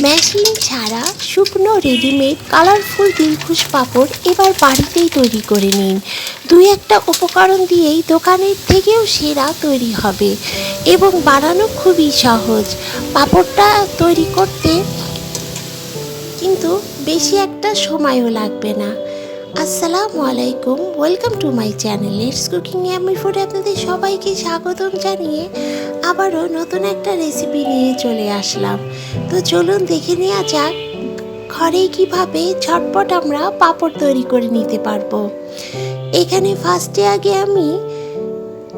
Machine ছাড়া শুকনো readymade colourful Dilkhush পাঁপড় এবার বাড়িতেই তৈরি করে নিন। দুই একটা উপকরণ দিয়েই দোকানের থেকেও সেরা তৈরি হবে এবং বানানো খুবই সহজ। পাঁপড়টা তৈরি করতে কিন্তু বেশি একটা সময়ও লাগবে না। আসসালামু আলাইকুম, welcome to my channel let's cooking yummy ফুডে আপনাদের সবাইকে স্বাগতম জানিয়ে আবারও নতুন একটা রেসিপি নিয়ে চলে আসলাম। তো চলুন দেখে নেওয়া যাক ঘরেই কিভাবে ঝটপট আমরা পাঁপড় তৈরি করে নিতে পারবো। এখানে ফার্স্টে আগে আমি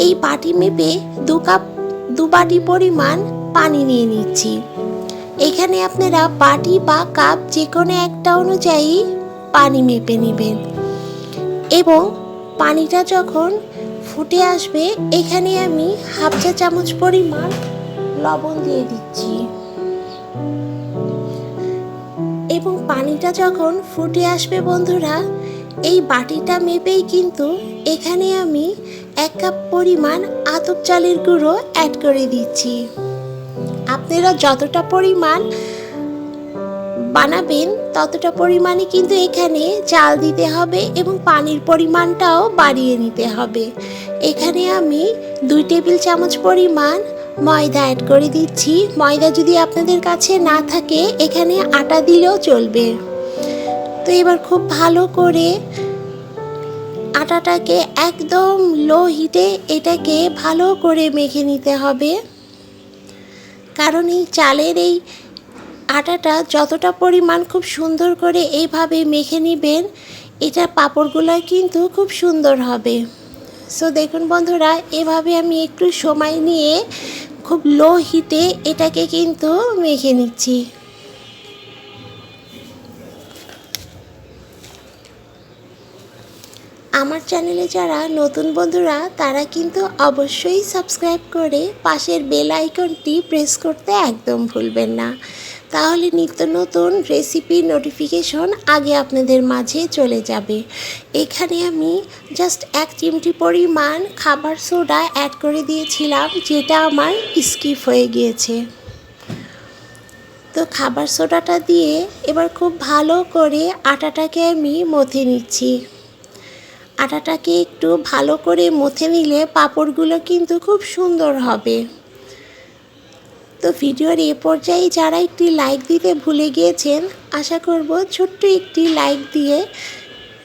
এই বাটি মেপে দু বাটি পরিমাণ পানি নিয়ে নিচ্ছি। এখানে আপনারা বাটি বা কাপ যে কোনো একটা অনুযায়ী পানি মেপে নেবেন এবং পানিটা যখন ফুটে আসবে এখানে আমি হাফ চা চামচ পরিমাণ লবণ দিয়ে দিচ্ছি এবং পানিটা যখন ফুটে আসবে বন্ধুরা, এই বাটিটা মেপেই কিন্তু এখানে আমি 1 কাপ পরিমাণ আতপ চালের গুঁড়ো অ্যাড করে দিচ্ছি। আপনারা যতটা পরিমাণ বানাবেন ততটা পরিমাণে কিন্তু এখানে চাল দিতে হবে এবং পানির পরিমাণটাও বাড়িয়ে নিতে হবে। এখানে আমি 2 টেবিল চামচ পরিমাণ ময়দা অ্যাড করে দিচ্ছি। ময়দা যদি আপনাদের কাছে না থাকে এখানে আটা দিলেও চলবে। তো এবার খুব ভালো করে আটাটাকে একদম লো হিটে এটাকে ভালো করে মেখে নিতে হবে, কারণ এই চালের এই আটাটা যতটা পরিমাণ খুব সুন্দর করে এইভাবে মেখে নেবেন, এটা পাঁপড়গুলো কিন্তু খুব সুন্দর হবে। সো দেখুন বন্ধুরা, এভাবে আমি একটু সময় নিয়ে খুব লো হিটে এটাকে কিন্তু মেখে নিচ্ছি। আমার চ্যানেলে যারা নতুন বন্ধুরা তারা কিন্তু অবশ্যই সাবস্ক্রাইব করে পাশের বেল আইকনটি প্রেস করতে একদম ভুলবেন না, তাহলে নিত্য নতুন রেসিপির নোটিফিকেশন আগে আপনাদের মাঝে চলে যাবে। এখানে আমি জাস্ট 1 চিমটি পরিমাণ খাবার সোডা অ্যাড করে দিয়েছিলাম, যেটা আমার স্কিপ হয়ে গিয়েছে। তো খাবার সোডাটা দিয়ে এবার খুব ভালো করে আটাটাকে আমি মথে নিচ্ছি। আটাটাকে একটু ভালো করে মথে নিলে পাঁপড়গুলো কিন্তু খুব সুন্দর হবে। তো ভিডিওর এ পর্যায়ে যারা একটি লাইক দিতে ভুলে গিয়েছেন, আশা করব ছোট্ট একটি লাইক দিয়ে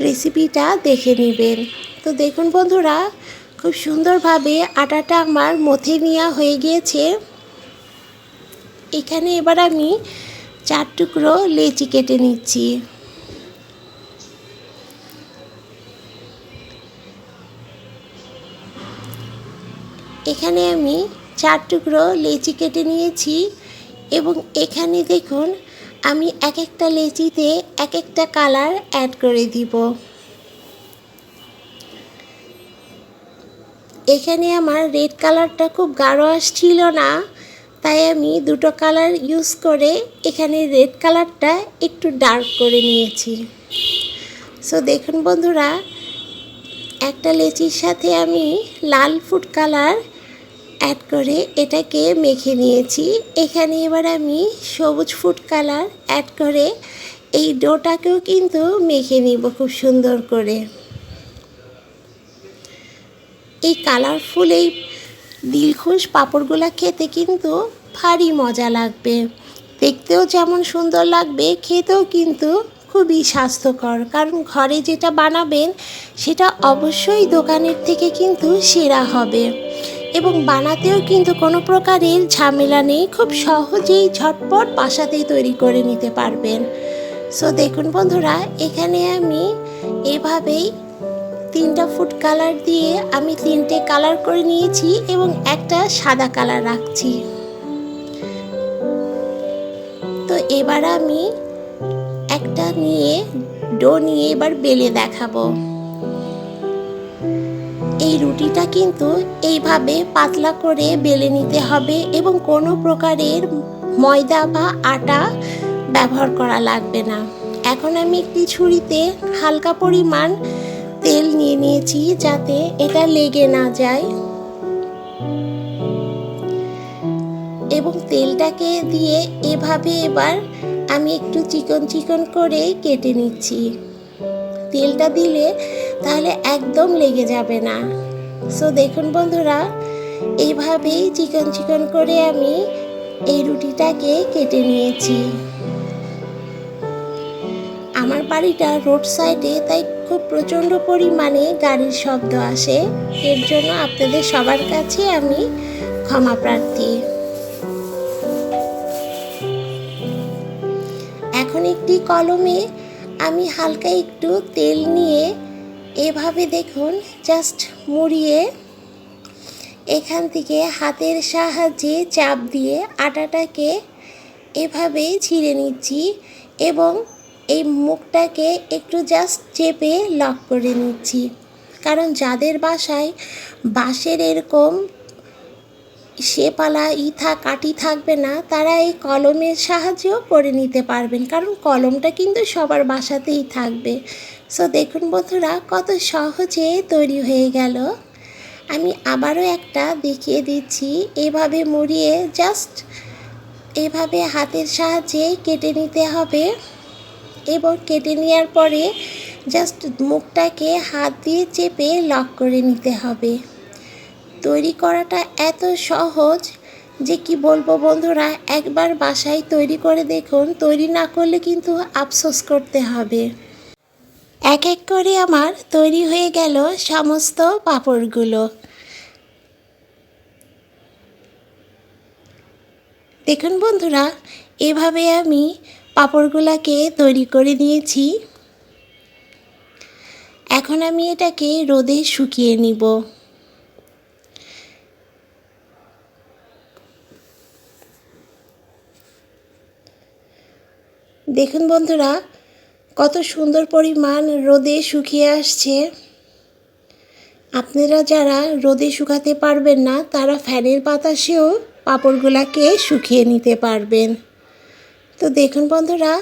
রেসিপিটা দেখে নেবেন। তো দেখুন বন্ধুরা, খুব সুন্দরভাবে আটাটা আমার মথে নেওয়া হয়ে গিয়েছে। এখানে এবার আমি 4 টুকরো লেচি কেটে নিচ্ছি। এখানে আমি 4 টুকরো লেচি কেটে নিয়েছি এবং এখানে দেখুন আমি এক একটা লেচিতে এক একটা কালার অ্যাড করে দিব। এখানে আমার রেড কালারটা খুব গাঢ় আসছিল না, তাই আমি দুটো কালার ইউজ করে এখানে রেড কালারটা একটু ডার্ক করে নিয়েছি। সো দেখুন বন্ধুরা, একটা লেচির সাথে আমি লাল ফুড কালার অ্যাড করে এটাকে মেখে নিয়েছি। এখানে এবার আমি সবুজ ফুড কালার অ্যাড করে এই ডোটাকেও কিন্তু মেখে নিব খুব সুন্দর করে। এই কালারফুল এই দিলখুশ পাঁপড়গুলো খেতে কিন্তু ভারী মজা লাগবে, দেখতেও যেমন সুন্দর লাগবে, খেতেও কিন্তু খুবই স্বাস্থ্যকর, কারণ ঘরে যেটা বানাবেন সেটা অবশ্যই দোকানের থেকে কিন্তু সেরা হবে এবং বানাতেও কিন্তু কোনো প্রকারের ঝামেলা নেই, খুব সহজেই ঝটপট বাসাতেই তৈরি করে নিতে পারবেন। সো দেখুন বন্ধুরা, এখানে আমি এভাবেই 3টা ফুড কালার দিয়ে আমি 3টে কালার করে নিয়েছি এবং একটা সাদা কালার রাখছি। তো এবার আমি একটা ডো নিয়ে এবার বেলে দেখাবো। এই রুটিটা কিন্তু এইভাবে পাতলা করে বেলে নিতে হবে এবং কোনো প্রকারের ময়দা বা আটা ব্যবহার করা লাগবে না। এখন আমি একটি ছুরিতে হালকা পরিমাণ তেল নিয়ে নিয়েছি যাতে এটা লেগে না যায় এবং তেলটাকে দিয়ে এভাবে এবার আমি একটু চিকন চিকন করে কেটে নিচ্ছি। তেলটা দিলে তাহলে একদম লেগে যাবে না। সো দেখুন বন্ধুরা, এইভাবেই চিকন চিকন করে আমি এই রুটিটাকে কেটে নিয়েছি। আমার বাড়িটা রোড সাইডে, তাই খুব প্রচণ্ড পরিমাণে গাড়ির শব্দ আসে। এর জন্য আপনাদের সবার কাছে আমি ক্ষমা প্রার্থী। এখন একটি কলমে আমি হালকা একটু তেল নিয়ে এভাবে দেখুন জাস্ট মুড়িয়ে এখান থেকে হাতের সাহায্যে চাপ দিয়ে আটাটাকে এভাবে ছিঁড়ে নিচ্ছি এবং এই মুখটাকে একটু জাস্ট চেপে লক করে নিচ্ছি। কারণ যাদের বাসায় বাঁশের এরকম শেপালা কাঠি থাকবে না, তারা এই কলমের সাহায্যেও করে নিতে পারবেন, কারণ কলমটা কিন্তু সবার বাসাতেই থাকবে। সো দেখুন বন্ধুরা, কত সহজে তৈরি হয়ে গেল। আমি আবারও একটা দেখিয়ে দিচ্ছি। এভাবে মুড়িয়ে জাস্ট এভাবে হাতের সাহায্যে কেটে নিতে হবে এবং কেটে নেওয়ার পরে জাস্ট মুখটাকে হাত দিয়ে চেপে লক করে নিতে হবে। তৈরি করাটা এত সহজ যে কি বলবো বন্ধুরা, একবার বাসায় তৈরি করে দেখুন। তৈরি না করলে কিন্তু আফসোস করতে হবে। এক এক করে আমার তৈরি হয়ে গেল সমস্ত পাঁপড়গুলো। দেখুন বন্ধুরা, এভাবে আমি পাঁপড়গুলোকে তৈরি করে নিয়েছি। এখন আমি এটাকে রোদে শুকিয়ে নিব। দেখুন বন্ধুরা, কত সুন্দর পরিমাণ রোদে শুকিয়ে আসছে। আপনারা যারা রোদে শুকাতে পারবেন না, তারা ফ্যানের বাতাসেও পাঁপড়গুলোকে শুকিয়ে নিতে পারবেন। তো দেখুন বন্ধুরা,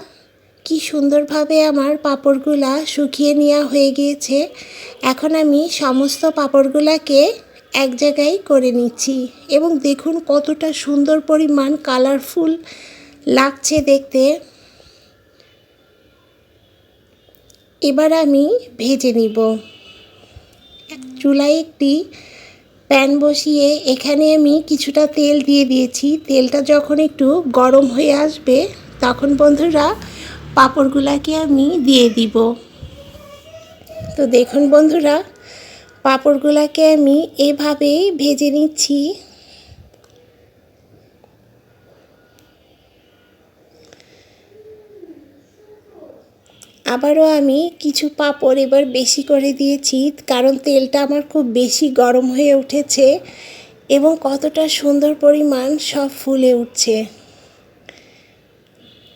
কি সুন্দরভাবে আমার পাঁপড়গুলা শুকিয়ে নেওয়া হয়ে গিয়েছে। এখন আমি সমস্ত পাঁপড়গুলোকে এক জায়গায় করে নিচ্ছি এবং দেখুন কতটা সুন্দর পরিমাণ কালারফুল লাগছে দেখতে। এবার আমি ভেজে নিব। চুলায় একটি প্যান বসিয়ে এখানে আমি কিছুটা তেল দিয়ে দিয়েছি। তেলটা যখন একটু গরম হয়ে আসবে, তখন বন্ধুরা পাঁপড়গুলোকে আমি দিয়ে দিব। তো দেখুন বন্ধুরা, পাঁপড়গুলোকে আমি এভাবেই ভেজে নিচ্ছি। আবারও আমি কিছু পাঁপড় এবার বেশি করে দিয়েছি, কারণ তেলটা আমার খুব বেশি গরম হয়ে উঠেছে এবং কতটা সুন্দর পরিমাণ সব ফুলে উঠছে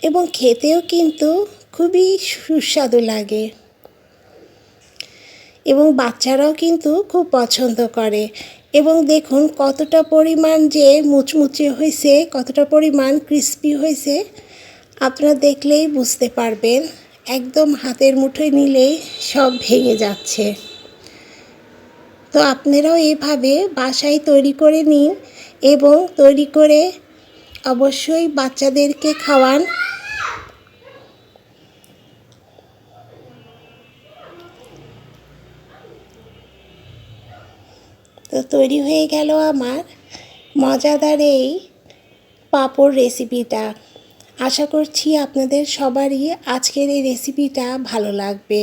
এবং খেতেও কিন্তু খুবই সুস্বাদু লাগে এবং বাচ্চারাও কিন্তু খুব পছন্দ করে। এবং দেখুন কতটা পরিমাণ যে মুচমুচে হয়েছে, কতটা পরিমাণ ক্রিস্পি হয়েছে, আপনারা দেখলেই বুঝতে পারবেন। একদম হাতের মুঠোয় নিলেই সব ভেঙে যাচ্ছে। তো আপনারাও এইভাবে বাসায় তৈরি করে নিন এবং তৈরি করে অবশ্যই বাচ্চাদেরকে খাওয়ান। তো তৈরি হয়ে গেল আমার মজাদার এই পাঁপড় রেসিপিটা। আশা করছি আপনাদের সবারই আজকের এই রেসিপিটা ভালো লাগবে।